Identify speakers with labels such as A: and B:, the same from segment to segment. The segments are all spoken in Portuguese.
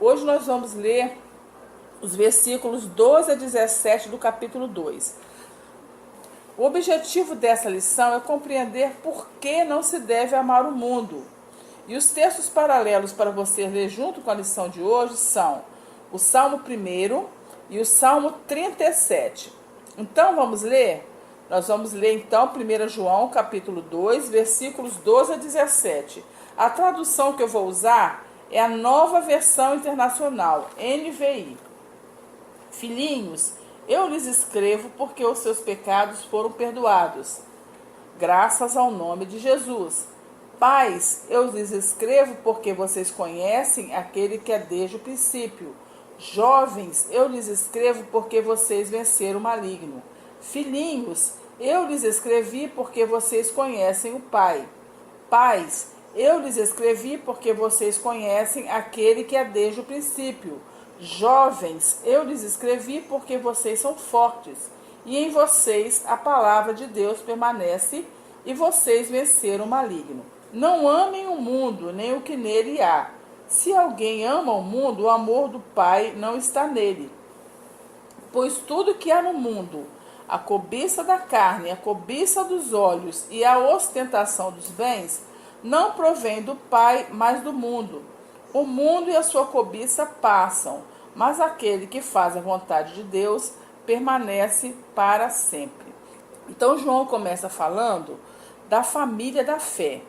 A: Hoje nós vamos ler os versículos 12 a 17 do capítulo 2. O objetivo dessa lição é compreender por que não se deve amar o mundo. E os textos paralelos para você ler junto com a lição de hoje são o Salmo 1 e o Salmo 37. Então vamos ler? Nós vamos ler então 1 João capítulo 2, versículos 12 a 17. A tradução que eu vou usar é a Nova Versão Internacional, NVI. Filhinhos, eu lhes escrevo porque os seus pecados foram perdoados, graças ao nome de Jesus. Pais, eu lhes escrevo porque vocês conhecem aquele que é desde o princípio. Jovens, eu lhes escrevo porque vocês venceram o maligno. Filhinhos, eu lhes escrevi porque vocês conhecem o Pai. Pais, eu lhes escrevi porque vocês conhecem aquele que é desde o princípio. Jovens, eu lhes escrevi porque vocês são fortes, e em vocês a palavra de Deus permanece, e vocês venceram o maligno. Não amem o mundo, nem o que nele há. Se alguém ama o mundo, o amor do Pai não está nele. Pois tudo que há no mundo, a cobiça da carne, a cobiça dos olhos e a ostentação dos bens, não provém do Pai, mas do mundo. O mundo e a sua cobiça passam, mas aquele que faz a vontade de Deus permanece para sempre. Então João começa falando da família da fé.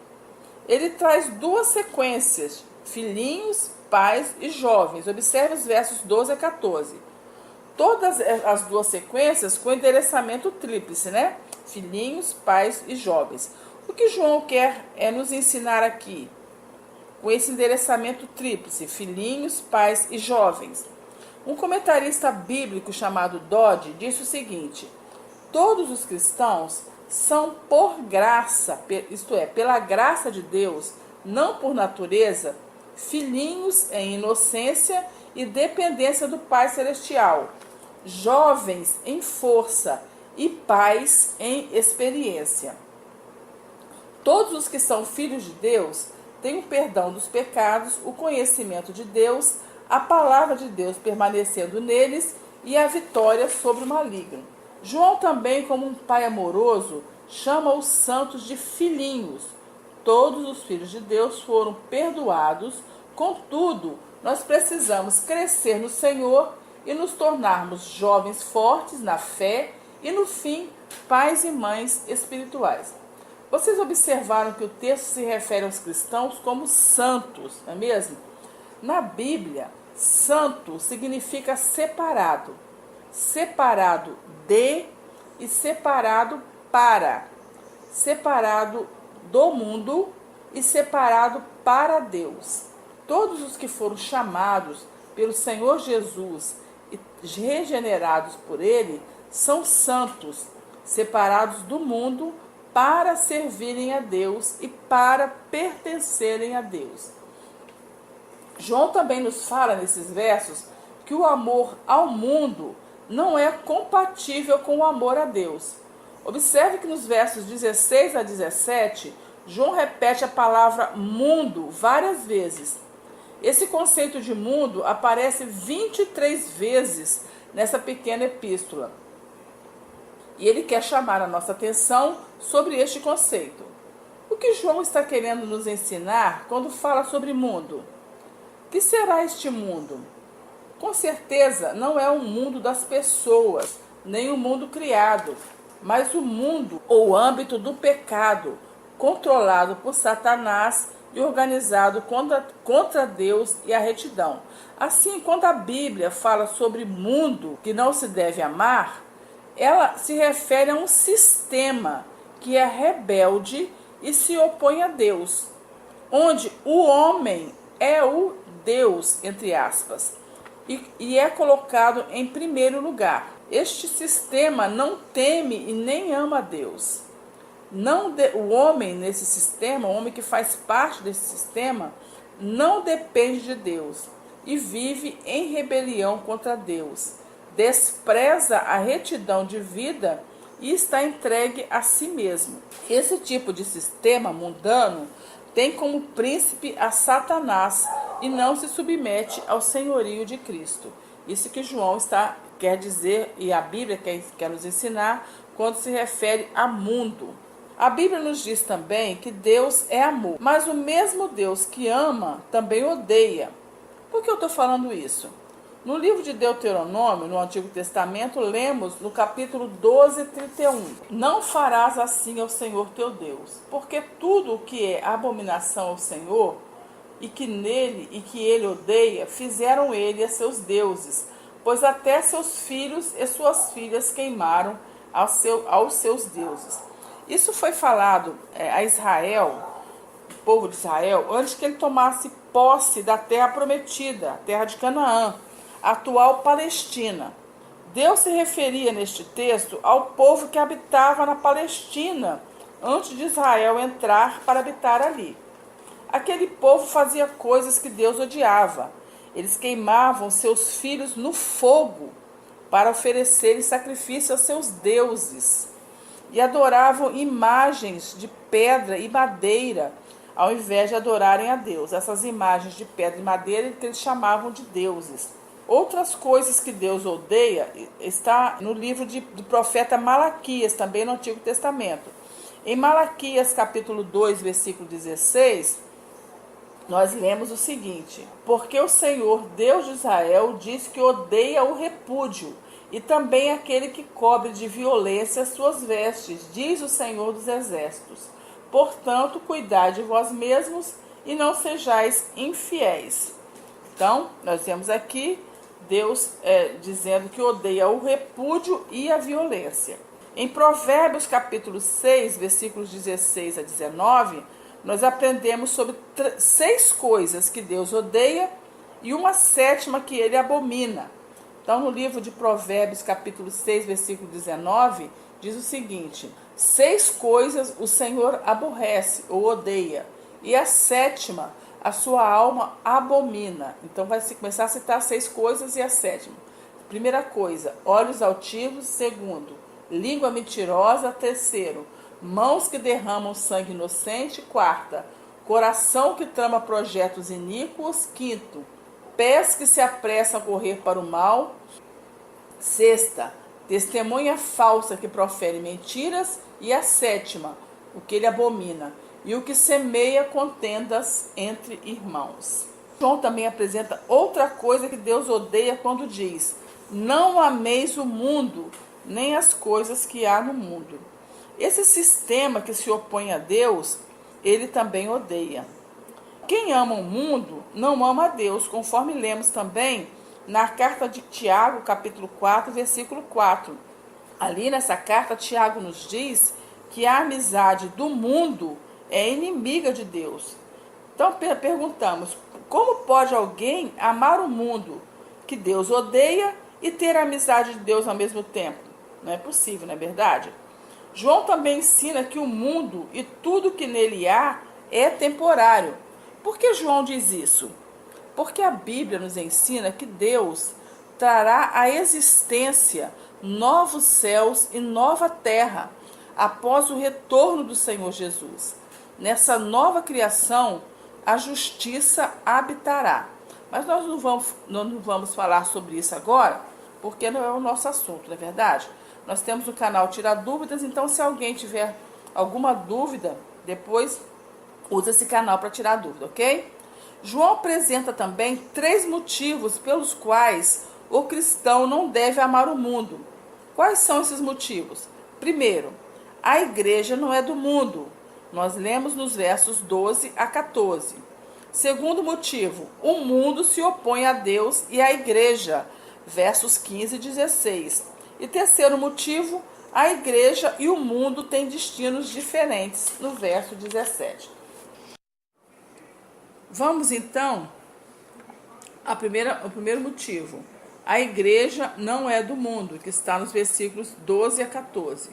A: Ele traz duas sequências, filhinhos, pais e jovens. Observe os versos 12 a 14. Todas as duas sequências com endereçamento tríplice, né? Filhinhos, pais e jovens. O que João quer nos ensinar aqui? Com esse endereçamento tríplice, filhinhos, pais e jovens. Um comentarista bíblico chamado Dodge disse o seguinte: todos os cristãos são por graça, isto é, pela graça de Deus, não por natureza, filhinhos em inocência e dependência do Pai Celestial, jovens em força e pais em experiência. Todos os que são filhos de Deus têm o perdão dos pecados, o conhecimento de Deus, a palavra de Deus permanecendo neles e a vitória sobre o maligno. João também, como um pai amoroso, chama os santos de filhinhos. Todos os filhos de Deus foram perdoados, contudo, nós precisamos crescer no Senhor e nos tornarmos jovens fortes na fé e, no fim, pais e mães espirituais. Vocês observaram que o texto se refere aos cristãos como santos, não é mesmo? Na Bíblia, santo significa separado. Separado de e separado para. Separado do mundo e separado para Deus. Todos os que foram chamados pelo Senhor Jesus e regenerados por Ele são santos, separados do mundo para servirem a Deus e para pertencerem a Deus. João também nos fala nesses versos que o amor ao mundo não é compatível com o amor a Deus. Observe que nos versos 16 a 17, João repete a palavra mundo várias vezes. Esse conceito de mundo aparece 23 vezes nessa pequena epístola. E ele quer chamar a nossa atenção sobre este conceito. O que João está querendo nos ensinar quando fala sobre mundo? O que será este mundo? Com certeza não é o mundo das pessoas, nem o mundo criado, mas o mundo ou âmbito do pecado, controlado por Satanás e organizado contra Deus e a retidão. Assim, quando a Bíblia fala sobre mundo que não se deve amar, ela se refere a um sistema que é rebelde e se opõe a Deus, onde o homem é o Deus, entre aspas, e é colocado em primeiro lugar. Este sistema não teme e nem ama a Deus. O homem nesse sistema, o homem que faz parte desse sistema, não depende de Deus e vive em rebelião contra Deus. Despreza a retidão de vida e está entregue a si mesmo. Esse tipo de sistema mundano tem como príncipe a Satanás e não se submete ao senhorio de Cristo. Isso que João quer dizer, e a Bíblia quer nos ensinar, quando se refere a mundo. A Bíblia nos diz também que Deus é amor, mas o mesmo Deus que ama também odeia. Por que eu estou falando isso? No livro de Deuteronômio, no Antigo Testamento, lemos no capítulo 12, 31. Não farás assim ao Senhor teu Deus, porque tudo o que é abominação ao Senhor, e que ele odeia, fizeram ele a seus deuses, pois até seus filhos e suas filhas queimaram aos seus deuses. Isso foi falado a Israel, o povo de Israel, antes que ele tomasse posse da terra prometida, a terra de Canaã, a atual Palestina. Deus se referia neste texto ao povo que habitava na Palestina, antes de Israel entrar para habitar ali. Aquele povo fazia coisas que Deus odiava. Eles queimavam seus filhos no fogo para oferecerem sacrifício aos seus deuses. E adoravam imagens de pedra e madeira, ao invés de adorarem a Deus. Essas imagens de pedra e madeira que eles chamavam de deuses. Outras coisas que Deus odeia está no livro do profeta Malaquias, também no Antigo Testamento. Em Malaquias capítulo 2, versículo 16, nós lemos o seguinte: porque o Senhor, Deus de Israel, diz que odeia o repúdio, e também aquele que cobre de violência as suas vestes, diz o Senhor dos Exércitos. Portanto, cuidai de vós mesmos e não sejais infiéis. Então, nós temos aqui Deus dizendo que odeia o repúdio e a violência. Em Provérbios capítulo 6, versículos 16 a 19, nós aprendemos sobre 6 coisas que Deus odeia e uma 7ª que ele abomina. Então, no livro de Provérbios, capítulo 6, versículo 19, diz o seguinte: 6 coisas o Senhor aborrece ou odeia, e a 7ª a sua alma abomina. Então, vai começar a citar 6 coisas e a 7ª. Primeira coisa, olhos altivos. Segundo, língua mentirosa. Terceiro, mãos que derramam sangue inocente. Quarta, coração que trama projetos iníquos. Quinto, pés que se apressam a correr para o mal. Sexta, testemunha falsa que profere mentiras. E a 7ª, o que ele abomina, e o que semeia contendas entre irmãos. João também apresenta outra coisa que Deus odeia quando diz: não ameis o mundo, nem as coisas que há no mundo. Esse sistema que se opõe a Deus, ele também odeia. Quem ama o mundo não ama a Deus, conforme lemos também na carta de Tiago, capítulo 4, versículo 4. Ali nessa carta, Tiago nos diz que a amizade do mundo é inimiga de Deus. Então perguntamos: como pode alguém amar o mundo que Deus odeia e ter a amizade de Deus ao mesmo tempo? Não é possível, não é verdade? João também ensina que o mundo e tudo que nele há é temporário. Por que João diz isso? Porque a Bíblia nos ensina que Deus trará à existência novos céus e nova terra após o retorno do Senhor Jesus. Nessa nova criação, a justiça habitará. Mas nós não vamos falar sobre isso agora, porque não é o nosso assunto, não é verdade? Nós temos o canal Tirar Dúvidas, então se alguém tiver alguma dúvida, depois usa esse canal para tirar dúvida, ok? João apresenta também 3 motivos pelos quais o cristão não deve amar o mundo. Quais são esses motivos? Primeiro, a igreja não é do mundo. Nós lemos nos versos 12 a 14. Segundo motivo, o mundo se opõe a Deus e à igreja, versos 15 e 16. E terceiro motivo, a igreja e o mundo têm destinos diferentes, no verso 17. Vamos então ao primeiro motivo. A igreja não é do mundo, que está nos versículos 12 a 14.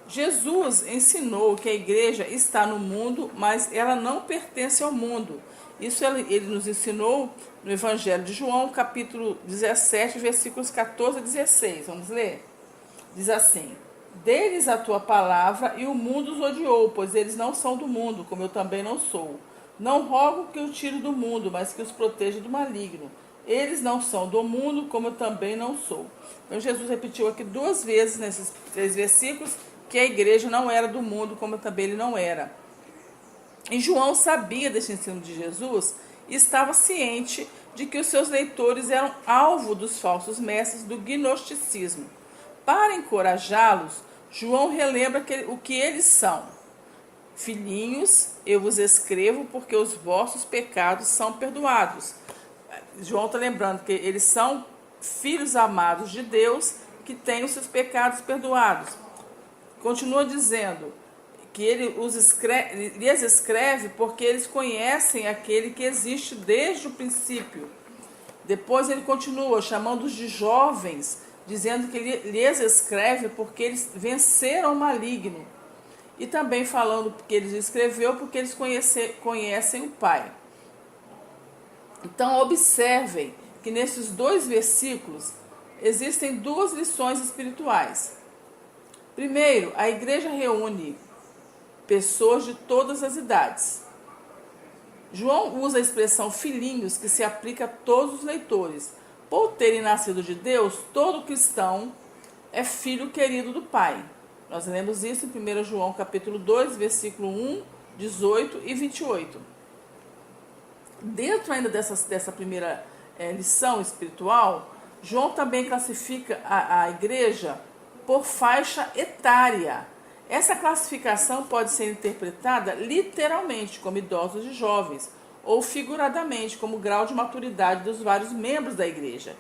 A: Jesus ensinou que a igreja está no mundo, mas ela não pertence ao mundo. Isso ele nos ensinou no Evangelho de João, capítulo 17, versículos 14 a 16. Vamos ler? Diz assim: deles a tua palavra, e o mundo os odiou, pois eles não são do mundo, como eu também não sou. Não rogo que o tire do mundo, mas que os proteja do maligno. Eles não são do mundo, como eu também não sou. Então Jesus repetiu aqui 2 vezes nesses 3 versículos que a igreja não era do mundo, como também ele não era. E João sabia deste ensino de Jesus e estava ciente de que os seus leitores eram alvo dos falsos mestres do gnosticismo. Para encorajá-los, João relembra o que eles são. Filhinhos, eu vos escrevo porque os vossos pecados são perdoados. João está lembrando que eles são filhos amados de Deus que têm os seus pecados perdoados. Continua dizendo que ele lhes escreve porque eles conhecem aquele que existe desde o princípio. Depois ele continua chamando-os de jovens, dizendo que ele lhes escreve porque eles venceram o maligno. E também falando que ele escreveu porque eles conhecem o Pai. Então observem que nesses 2 versículos existem 2 lições espirituais. Primeiro, a igreja reúne pessoas de todas as idades. João usa a expressão filhinhos, que se aplica a todos os leitores. Por terem nascido de Deus, todo cristão é filho querido do Pai. Nós lemos isso em 1 João capítulo 2, versículo 1, 18 e 28. Dentro ainda dessa primeira lição espiritual, João também classifica a igreja por faixa etária. Essa classificação pode ser interpretada literalmente como idosos e jovens, ou figuradamente como grau de maturidade dos vários membros da igreja.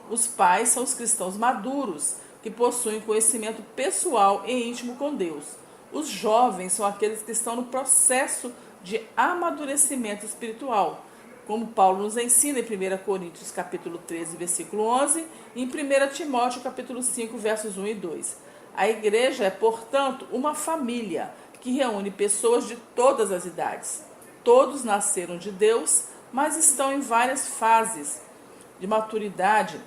A: Os pais são os cristãos maduros, que possuem conhecimento pessoal e íntimo com Deus. Os jovens são aqueles que estão no processo de amadurecimento espiritual, como Paulo nos ensina em 1 Coríntios capítulo 13, versículo 11, e em 1 Timóteo capítulo 5, versos 1 e 2. A igreja é, portanto, uma família que reúne pessoas de todas as idades. Todos nasceram de Deus, mas estão em várias fases de maturidade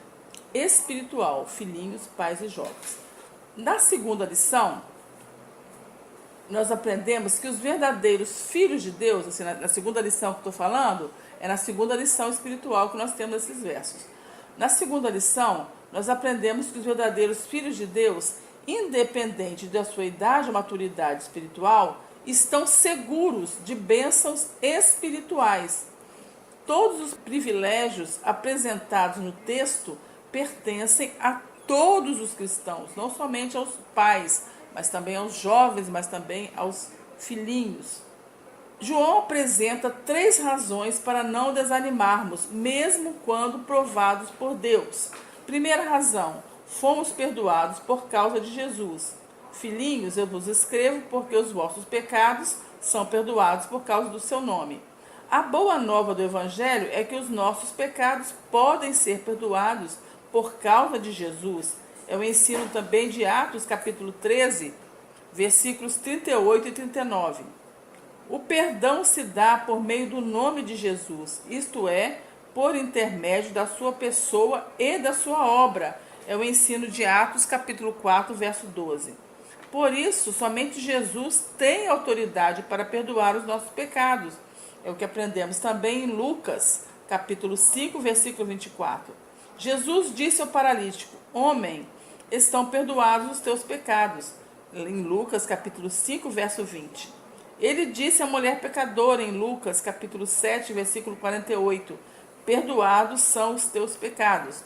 A: espiritual, filhinhos, pais e jovens. Na segunda lição, nós aprendemos que os verdadeiros filhos de Deus, assim, na segunda lição que estou falando, é na segunda lição espiritual que nós temos esses versos. Na segunda lição, nós aprendemos que os verdadeiros filhos de Deus, independente da sua idade ou maturidade espiritual, estão seguros de bênçãos espirituais. Todos os privilégios apresentados no texto pertencem a todos os cristãos, não somente aos pais, mas também aos jovens, mas também aos filhinhos. João apresenta 3 razões para não desanimarmos, mesmo quando provados por Deus. Primeira razão, fomos perdoados por causa de Jesus. Filhinhos, eu vos escrevo porque os vossos pecados são perdoados por causa do seu nome. A boa nova do Evangelho é que os nossos pecados podem ser perdoados por causa de Jesus. É o ensino também de Atos, capítulo 13, versículos 38 e 39. O perdão se dá por meio do nome de Jesus, isto é, por intermédio da sua pessoa e da sua obra. É o ensino de Atos, capítulo 4, verso 12. Por isso, somente Jesus tem autoridade para perdoar os nossos pecados. É o que aprendemos também em Lucas, capítulo 5, versículo 24. Jesus disse ao paralítico: homem, estão perdoados os teus pecados. Em Lucas, capítulo 5, verso 20. Ele disse à mulher pecadora, em Lucas, capítulo 7, versículo 48, perdoados são os teus pecados.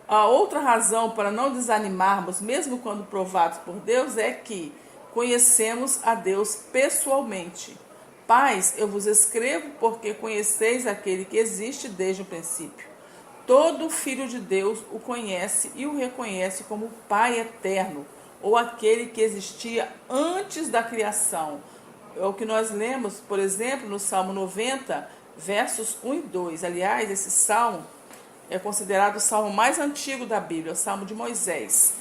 A: A outra razão para não desanimarmos, mesmo quando provados por Deus, é que conhecemos a Deus pessoalmente. Pais, eu vos escrevo porque conheceis aquele que existe desde o princípio. Todo filho de Deus o conhece e o reconhece como Pai eterno, ou aquele que existia antes da criação. É o que nós lemos, por exemplo, no Salmo 90, versos 1 e 2. Aliás, esse salmo é considerado o salmo mais antigo da Bíblia, o Salmo de Moisés.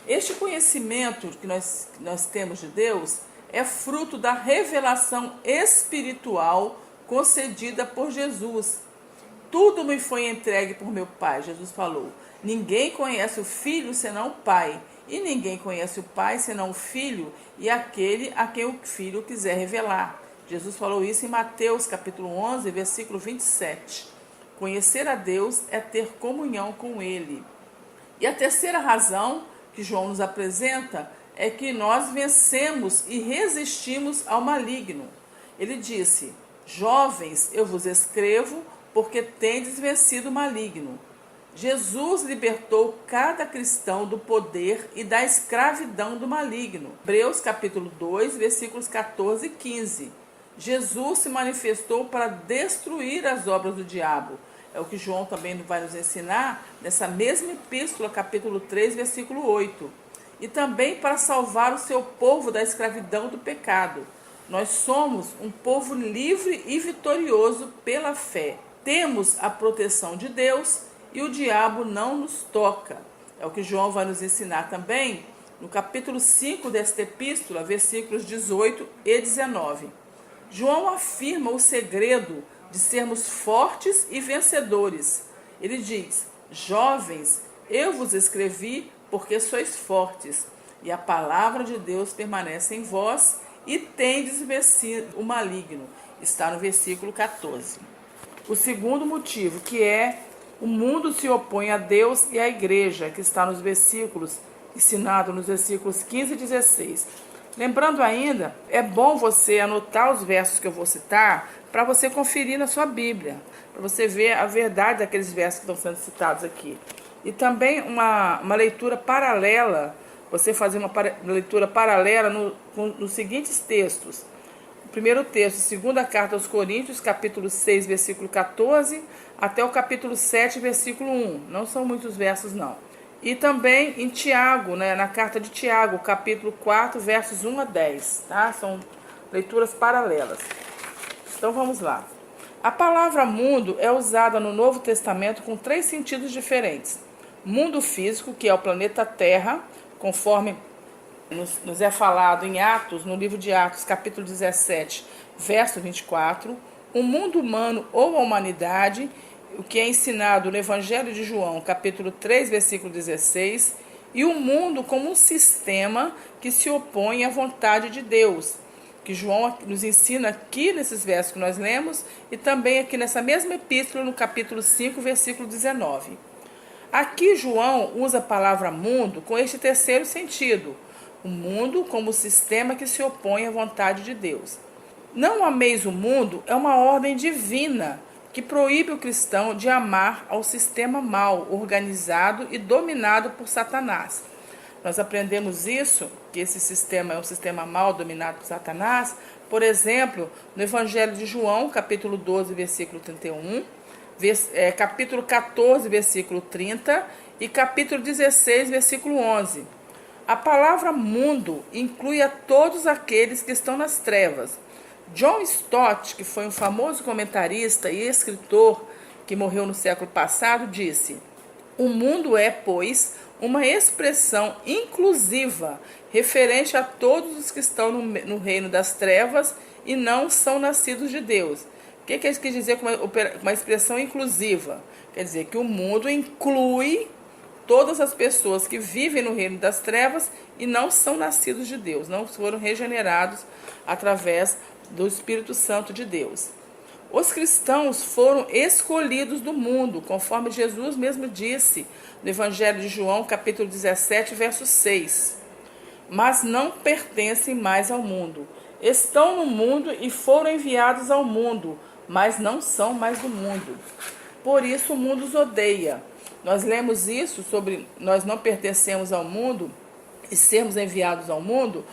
A: Este conhecimento que nós temos de Deus é fruto da revelação espiritual concedida por Jesus. Tudo me foi entregue por meu Pai, Jesus falou. Ninguém conhece o Filho senão o Pai, e ninguém conhece o Pai senão o Filho e aquele a quem o Filho quiser revelar. Jesus falou isso em Mateus capítulo 11, versículo 27. Conhecer a Deus é ter comunhão com Ele. E a terceira razão que João nos apresenta é que nós vencemos e resistimos ao maligno. Ele disse: jovens, eu vos escrevo porque tendes vencido o maligno. Jesus libertou cada cristão do poder e da escravidão do maligno. Hebreus capítulo 2, versículos 14 e 15. Jesus se manifestou para destruir as obras do diabo. É o que João também vai nos ensinar nessa mesma epístola, capítulo 3, versículo 8. E também para salvar o seu povo da escravidão do pecado. Nós somos um povo livre e vitorioso pela fé. Temos a proteção de Deus e o diabo não nos toca. É o que João vai nos ensinar também no capítulo 5 desta epístola, versículos 18 e 19. João afirma o segredo de sermos fortes e vencedores. Ele diz: jovens, eu vos escrevi porque sois fortes, e a palavra de Deus permanece em vós, e tendes vencido o maligno. Está no versículo 14. O segundo motivo, que é o mundo se opõe a Deus e à igreja, que está nos versículos, ensinado nos versículos 15 e 16. Lembrando ainda, é bom você anotar os versos que eu vou citar para você conferir na sua Bíblia, para você ver a verdade daqueles versos que estão sendo citados aqui. E também uma leitura paralela, você fazer uma leitura paralela nos seguintes textos. O primeiro texto, segunda carta aos Coríntios, capítulo 6, versículo 14, até o capítulo 7, versículo 1. Não são muitos versos, não. E também em Tiago, na carta de Tiago, capítulo 4, versos 1 a 10. Tá? São leituras paralelas. Então vamos lá. A palavra mundo é usada no Novo Testamento com 3 sentidos diferentes. Mundo físico, que é o planeta Terra, conforme nos é falado em Atos, no livro de Atos, capítulo 17, verso 24. O mundo humano ou a humanidade, o que é ensinado no Evangelho de João, capítulo 3, versículo 16. E o mundo como um sistema que se opõe à vontade de Deus, que João nos ensina aqui nesses versos que nós lemos, e também aqui nessa mesma epístola, no capítulo 5, versículo 19. Aqui João usa a palavra mundo com este terceiro sentido: o mundo como sistema que se opõe à vontade de Deus. Não ameis o mundo é uma ordem divina que proíbe o cristão de amar ao sistema mau, organizado e dominado por Satanás. Nós aprendemos isso, que esse sistema é um sistema mau, dominado por Satanás, por exemplo, no Evangelho de João, capítulo 12, versículo 31, capítulo 14, versículo 30 e capítulo 16, versículo 11. A palavra mundo inclui a todos aqueles que estão nas trevas. John Stott, que foi um famoso comentarista e escritor que morreu no século passado, disse: o mundo é, pois, uma expressão inclusiva referente a todos os que estão no reino das trevas e não são nascidos de Deus. O que ele quer dizer com uma expressão inclusiva? Quer dizer que o mundo inclui todas as pessoas que vivem no reino das trevas e não são nascidos de Deus, não foram regenerados através do Espírito Santo de Deus. Os cristãos foram escolhidos do mundo, conforme Jesus mesmo disse no Evangelho de João, capítulo 17, verso 6. Mas não pertencem mais ao mundo. Estão no mundo e foram enviados ao mundo, mas não são mais do mundo. Por isso o mundo os odeia. Nós lemos isso sobre nós não pertencemos ao mundo e sermos enviados ao mundo,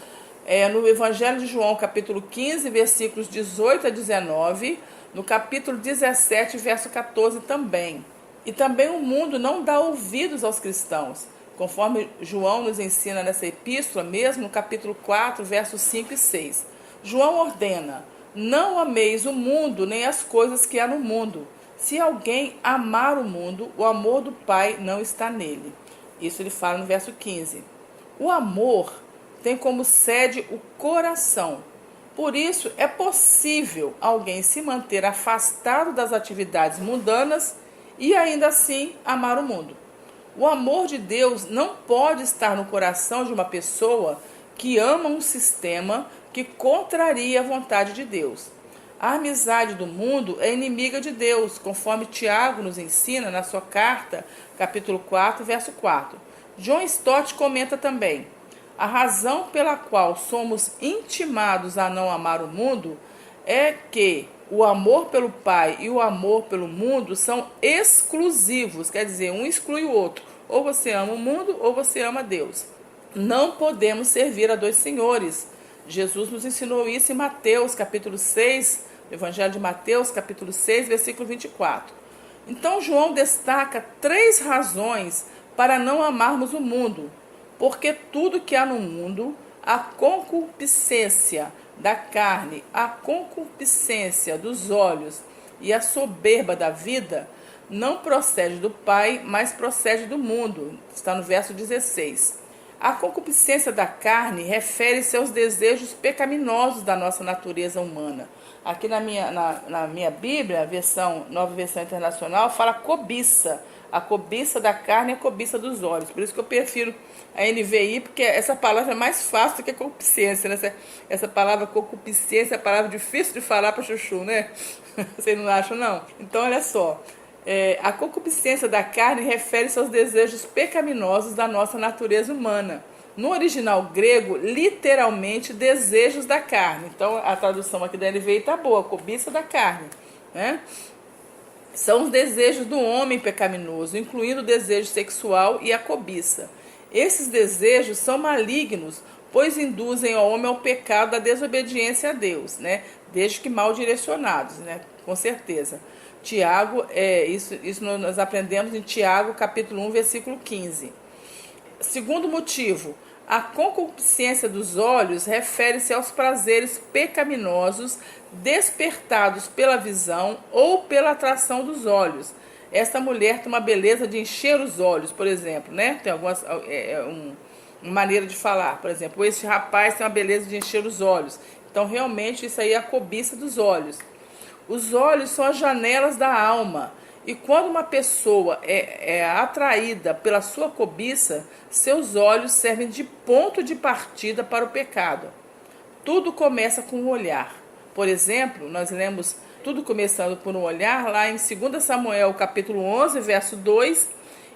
A: no Evangelho de João, capítulo 15, versículos 18 a 19, no capítulo 17, verso 14 também. E também o mundo não dá ouvidos aos cristãos, conforme João nos ensina nessa epístola, mesmo no capítulo 4, versos 5 e 6. João ordena: não ameis o mundo nem as coisas que há no mundo. Se alguém amar o mundo, o amor do Pai não está nele. Isso ele fala no verso 15. O amor tem como sede o coração. Por isso, é possível alguém se manter afastado das atividades mundanas e ainda assim amar o mundo. O amor de Deus não pode estar no coração de uma pessoa que ama um sistema que contraria a vontade de Deus. A amizade do mundo é inimiga de Deus, conforme Tiago nos ensina na sua carta, capítulo 4, verso 4. John Stott comenta também: a razão pela qual somos intimados a não amar o mundo é que o amor pelo Pai e o amor pelo mundo são exclusivos, quer dizer, um exclui o outro. Ou você ama o mundo ou você ama Deus. Não podemos servir a dois senhores. Jesus nos ensinou isso em Mateus, capítulo 6, Evangelho de Mateus, capítulo 6, versículo 24. Então, João destaca 3 razões para não amarmos o mundo. Porque tudo que há no mundo, a concupiscência da carne, a concupiscência dos olhos e a soberba da vida, não procede do Pai, mas procede do mundo. Está no verso 16. A concupiscência da carne refere-se aos desejos pecaminosos da nossa natureza humana. Aqui na minha Bíblia, Nova Versão Internacional, fala cobiça. A cobiça da carne e a cobiça dos olhos. Por isso que eu prefiro a NVI, porque essa palavra é mais fácil do que a concupiscência, né? Essa palavra concupiscência é a palavra difícil de falar para chuchu, né? Vocês não acham, não? Então, olha só. A concupiscência da carne refere-se aos desejos pecaminosos da nossa natureza humana. No original grego, literalmente, desejos da carne. Então, a tradução aqui da NVI está boa, cobiça da carne, né? São os desejos do homem pecaminoso, incluindo o desejo sexual e a cobiça. Esses desejos são malignos, pois induzem o homem ao pecado da desobediência a Deus, né? Desde que mal direcionados, né? Com certeza. Tiago, isso nós aprendemos em Tiago, capítulo 1, versículo 15. Segundo motivo, a concupiscência dos olhos refere-se aos prazeres pecaminosos despertados pela visão ou pela atração dos olhos. Esta mulher tem uma beleza de encher os olhos, por exemplo, né? Tem algumas uma maneira de falar, por exemplo, esse rapaz tem uma beleza de encher os olhos. Então, realmente, isso aí é a cobiça dos olhos. Os olhos são as janelas da alma. E quando uma pessoa é atraída pela sua cobiça, seus olhos servem de ponto de partida para o pecado. Tudo começa com o olhar. Por exemplo, nós lemos tudo começando por um olhar lá em 2 Samuel, capítulo 11, verso 2.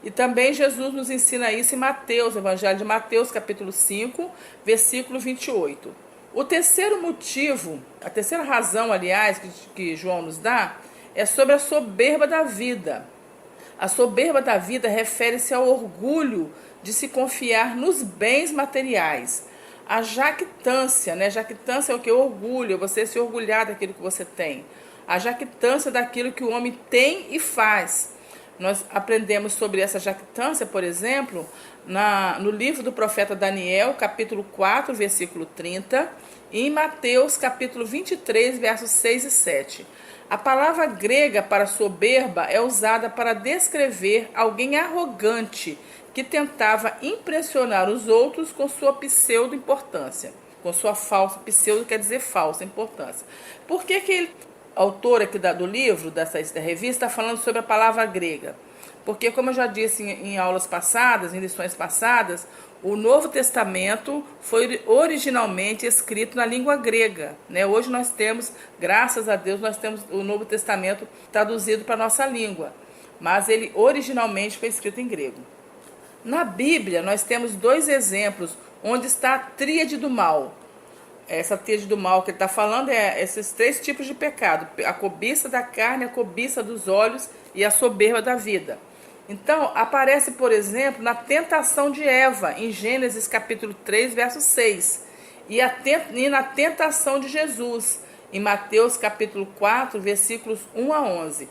A: E também Jesus nos ensina isso em Mateus, Evangelho de Mateus, capítulo 5, versículo 28. O terceiro motivo, a terceira razão, aliás, que João nos dá, é sobre a soberba da vida. A soberba da vida refere-se ao orgulho de se confiar nos bens materiais. A jactância, né? Jactância é o que? Orgulho, você se orgulhar daquilo que você tem. A jactância daquilo que o homem tem e faz. Nós aprendemos sobre essa jactância, por exemplo, no livro do profeta Daniel, capítulo 4, versículo 30, e em Mateus, capítulo 23, versos 6 e 7. A palavra grega para soberba é usada para descrever alguém arrogante que tentava impressionar os outros com sua pseudo-importância. Com sua falsa, pseudo quer dizer falsa importância. Por que autor aqui do livro, da revista, está falando sobre a palavra grega? Porque, como eu já disse em aulas passadas, em lições passadas, o Novo Testamento foi originalmente escrito na língua grega, né? Hoje nós temos, graças a Deus, nós temos o Novo Testamento traduzido para a nossa língua, mas ele originalmente foi escrito em grego. Na Bíblia, nós temos 2 exemplos onde está a tríade do mal. Essa tríade do mal que ele está falando é esses 3 tipos de pecado: a cobiça da carne, a cobiça dos olhos e a soberba da vida. Então, aparece, por exemplo, na tentação de Eva, em Gênesis capítulo 3, verso 6, e na tentação de Jesus, em Mateus capítulo 4, versículos 1 a 11.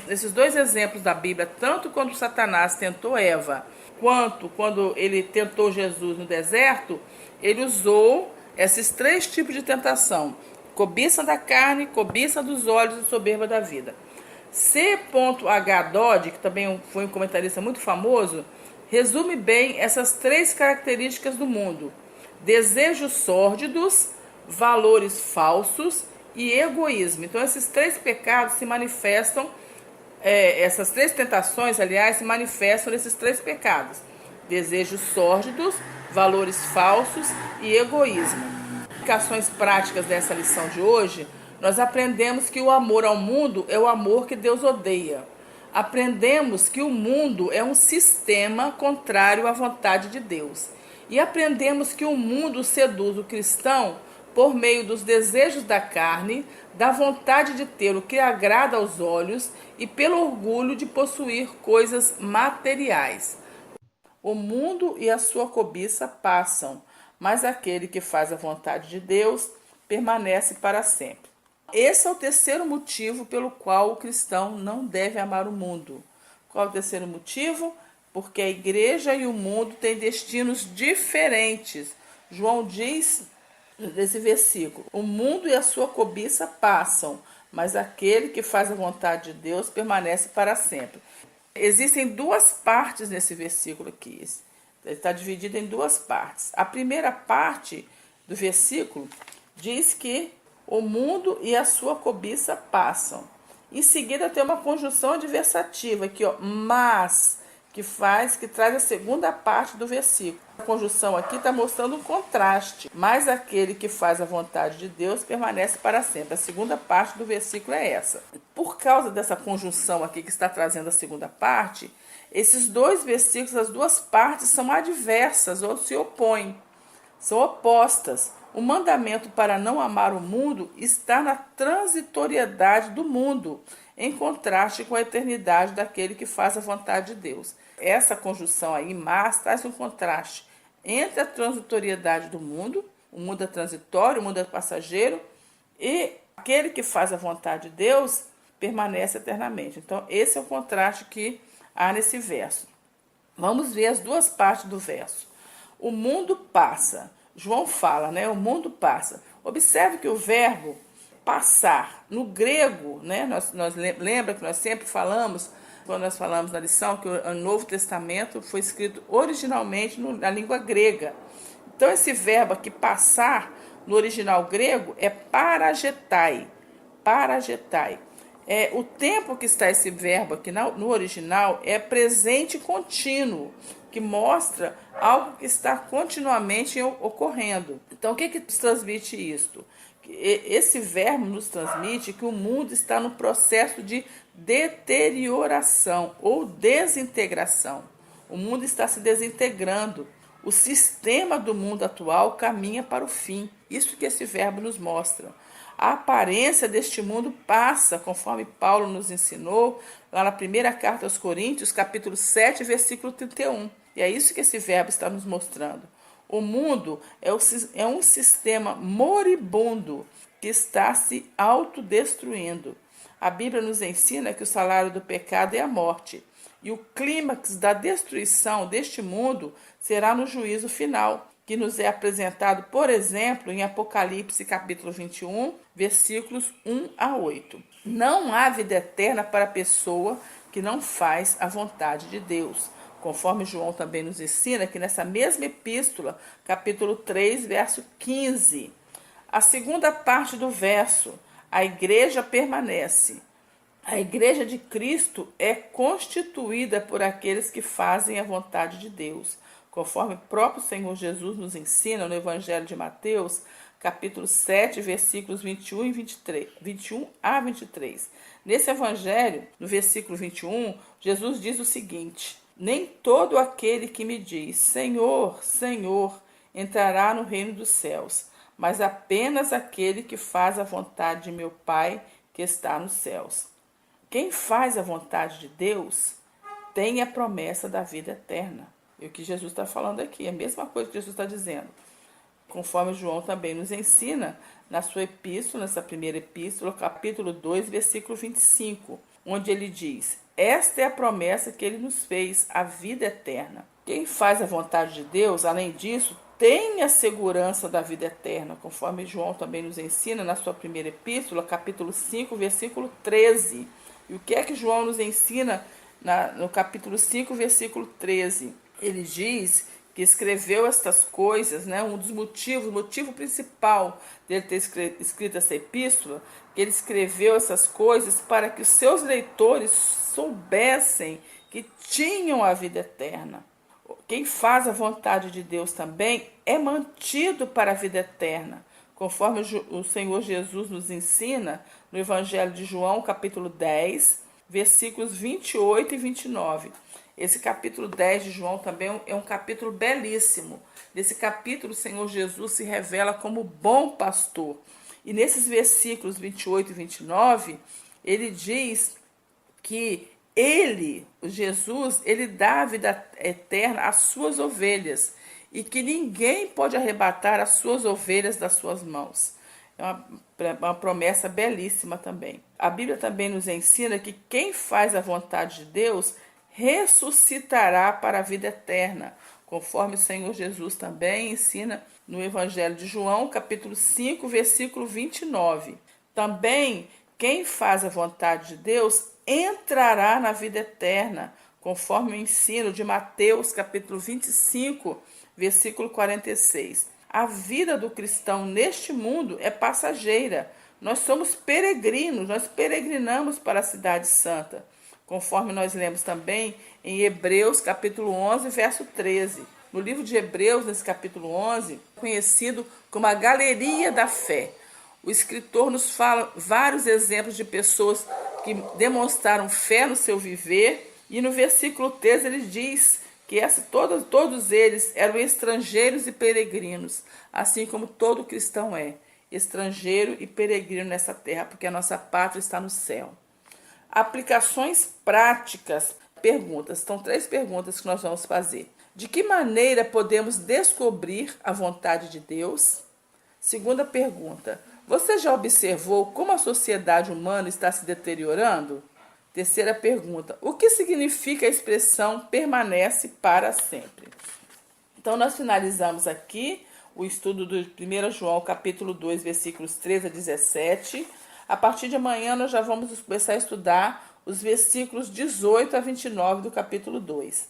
A: Esses 2 exemplos da Bíblia, tanto quando Satanás tentou Eva, quanto quando ele tentou Jesus no deserto, ele usou esses 3 tipos de tentação: cobiça da carne, cobiça dos olhos e soberba da vida. C.H. Dodd, que também foi um comentarista muito famoso, resume bem essas 3 características do mundo: desejos sórdidos, valores falsos e egoísmo. Então, esses 3 pecados se manifestam, essas 3 tentações, aliás, se manifestam nesses 3 pecados: desejos sórdidos, valores falsos e egoísmo. Aplicações práticas dessa lição de hoje, nós aprendemos que o amor ao mundo é o amor que Deus odeia. Aprendemos que o mundo é um sistema contrário à vontade de Deus. E aprendemos que o mundo seduz o cristão por meio dos desejos da carne, da vontade de ter o que agrada aos olhos e pelo orgulho de possuir coisas materiais. O mundo e a sua cobiça passam, mas aquele que faz a vontade de Deus permanece para sempre. Esse é o terceiro motivo pelo qual o cristão não deve amar o mundo. Qual é o terceiro motivo? Porque a igreja e o mundo têm destinos diferentes. João diz nesse versículo: o mundo e a sua cobiça passam, mas aquele que faz a vontade de Deus permanece para sempre. Existem duas partes nesse versículo aqui. Ele está dividido em duas partes. A primeira parte do versículo diz que o mundo e a sua cobiça passam. Em seguida tem uma conjunção adversativa aqui, ó, mas, que traz a segunda parte do versículo. A conjunção aqui está mostrando um contraste. Mas aquele que faz a vontade de Deus permanece para sempre. A segunda parte do versículo é essa. Por causa dessa conjunção aqui que está trazendo a segunda parte, esses dois versículos, as duas partes são adversas ou se opõem, são opostas. O mandamento para não amar o mundo está na transitoriedade do mundo, em contraste com a eternidade daquele que faz a vontade de Deus. Essa conjunção aí, mas, traz um contraste entre a transitoriedade do mundo, o mundo é transitório, o mundo é passageiro, e aquele que faz a vontade de Deus permanece eternamente. Então, esse é o contraste que há nesse verso. Vamos ver as duas partes do verso. O mundo passa. João fala, né? O mundo passa. Observe que o verbo passar, no grego, né? Lembra que nós sempre falamos, quando nós falamos na lição, que o Novo Testamento foi escrito originalmente na língua grega. Então, esse verbo aqui, passar, no original grego, é paragetai. Paragetai. O tempo que está esse verbo aqui no original é presente contínuo, que mostra algo que está continuamente ocorrendo. Então, o que nos transmite isto? Esse verbo nos transmite que o mundo está no processo de deterioração ou desintegração. O mundo está se desintegrando. O sistema do mundo atual caminha para o fim. Isso que esse verbo nos mostra. A aparência deste mundo passa, conforme Paulo nos ensinou, lá na primeira carta aos Coríntios, capítulo 7, versículo 31. E é isso que esse verbo está nos mostrando. O mundo é um sistema moribundo que está se autodestruindo. A Bíblia nos ensina que o salário do pecado é a morte. E o clímax da destruição deste mundo será no juízo final, que nos é apresentado, por exemplo, em Apocalipse capítulo 21, versículos 1 a 8. Não há vida eterna para a pessoa que não faz a vontade de Deus, conforme João também nos ensina aqui nessa mesma epístola, capítulo 3, verso 15. A segunda parte do verso, a igreja permanece. A igreja de Cristo é constituída por aqueles que fazem a vontade de Deus, conforme o próprio Senhor Jesus nos ensina no Evangelho de Mateus, capítulo 7, versículos 21 e 23, 21 a 23. Nesse Evangelho, no versículo 21, Jesus diz o seguinte: nem todo aquele que me diz, Senhor, Senhor, entrará no reino dos céus, mas apenas aquele que faz a vontade de meu Pai que está nos céus. Quem faz a vontade de Deus tem a promessa da vida eterna. E o que Jesus está falando aqui, é a mesma coisa que Jesus está dizendo. Conforme João também nos ensina na sua epístola, nessa primeira epístola, capítulo 2, versículo 25, onde ele diz: esta é a promessa que ele nos fez, a vida eterna. Quem faz a vontade de Deus, além disso, tem a segurança da vida eterna, conforme João também nos ensina na sua primeira epístola, capítulo 5, versículo 13. E o que é que João nos ensina no capítulo 5, versículo 13? Ele diz que escreveu estas coisas, né? Um dos motivos, o motivo principal dele ter escrito essa epístola, que ele escreveu essas coisas para que os seus leitores soubessem que tinham a vida eterna. Quem faz a vontade de Deus também é mantido para a vida eterna, conforme o Senhor Jesus nos ensina no Evangelho de João, capítulo 10, versículos 28 e 29. Esse capítulo 10 de João também é um capítulo belíssimo. Nesse capítulo, o Senhor Jesus se revela como bom pastor. E nesses versículos 28 e 29, ele diz que ele, o Jesus, ele dá a vida eterna às suas ovelhas e que ninguém pode arrebatar as suas ovelhas das suas mãos. É uma promessa belíssima também. A Bíblia também nos ensina que quem faz a vontade de Deus ressuscitará para a vida eterna, conforme o Senhor Jesus também ensina no Evangelho de João, capítulo 5, versículo 29. Também quem faz a vontade de Deus entrará na vida eterna, conforme o ensino de Mateus, capítulo 25, versículo 46. A vida do cristão neste mundo é passageira. Nós somos peregrinos, nós peregrinamos para a cidade santa, conforme nós lemos também em Hebreus, capítulo 11, verso 13. No livro de Hebreus, nesse capítulo 11, conhecido como a galeria da fé. O escritor nos fala vários exemplos de pessoas que demonstraram fé no seu viver, e no versículo 13 ele diz que todos eles eram estrangeiros e peregrinos, assim como todo cristão é, estrangeiro e peregrino nessa terra, porque a nossa pátria está no céu. Aplicações práticas, perguntas. São 3 perguntas que nós vamos fazer. De que maneira podemos descobrir a vontade de Deus? Segunda pergunta. Você já observou como a sociedade humana está se deteriorando? Terceira pergunta. O que significa a expressão permanece para sempre? Então, nós finalizamos aqui o estudo do 1 João, capítulo 2, versículos 13 a 17. A partir de amanhã, nós já vamos começar a estudar os versículos 18 a 29 do capítulo 2.